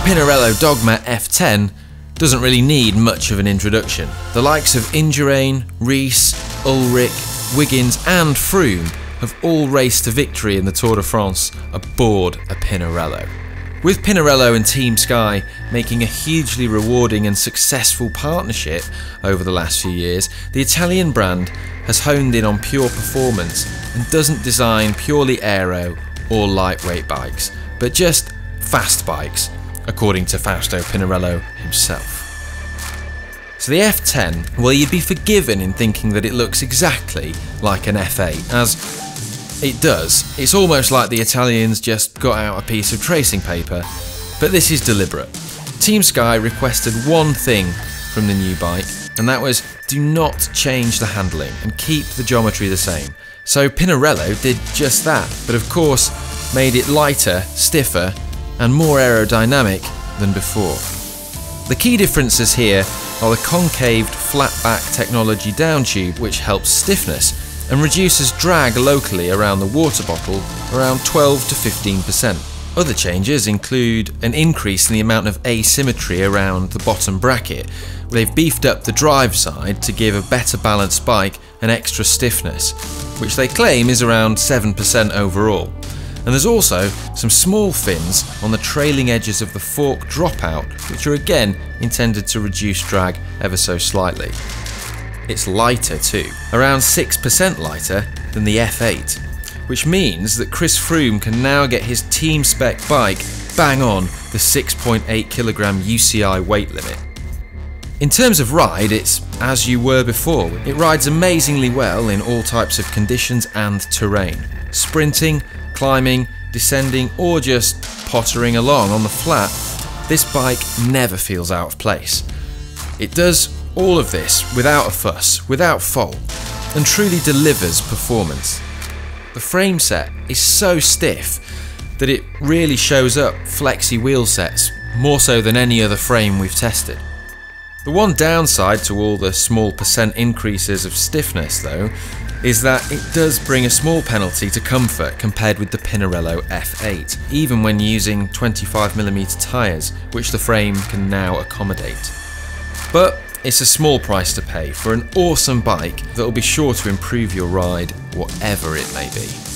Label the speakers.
Speaker 1: Pinarello Dogma F10 doesn't really need much of an introduction. The likes of Indurain, Rees, Ulrich, Wiggins and Froome have all raced to victory in the Tour de France aboard a Pinarello. With Pinarello and Team Sky making a hugely rewarding and successful partnership over the last few years, the Italian brand has honed in on pure performance and doesn't design purely aero or lightweight bikes, but just fast bikes, according to Fausto Pinarello himself. So the F10, well, you'd be forgiven in thinking that it looks exactly like an F8, as it does. It's almost like the Italians just got out a piece of tracing paper, but this is deliberate. Team Sky requested one thing from the new bike, and that was do not change the handling and keep the geometry the same. So Pinarello did just that, but of course made it lighter, stiffer, and more aerodynamic than before. The key differences here are the concaved flat-back technology down tube, which helps stiffness and reduces drag locally around the water bottle around 12 to 15%. Other changes include an increase in the amount of asymmetry around the bottom bracket. They've beefed up the drive side to give a better balanced bike and extra stiffness, which they claim is around 7% overall. And there's also some small fins on the trailing edges of the fork dropout, which are again intended to reduce drag ever so slightly. It's lighter too, around 6% lighter than the F8, which means that Chris Froome can now get his team spec bike bang on the 6.8 kg UCI weight limit. In terms of ride, it's as you were before. It rides amazingly well in all types of conditions and terrain. Sprinting, climbing, descending or just pottering along on the flat, this bike never feels out of place. It does all of this without a fuss, without fault, and truly delivers performance. The frame set is so stiff that it really shows up flexy wheel sets more so than any other frame we've tested. The one downside to all the small percent increases of stiffness though is that it does bring a small penalty to comfort compared with the Pinarello F8, even when using 25mm tyres, which the frame can now accommodate. But it's a small price to pay for an awesome bike that will be sure to improve your ride, whatever it may be.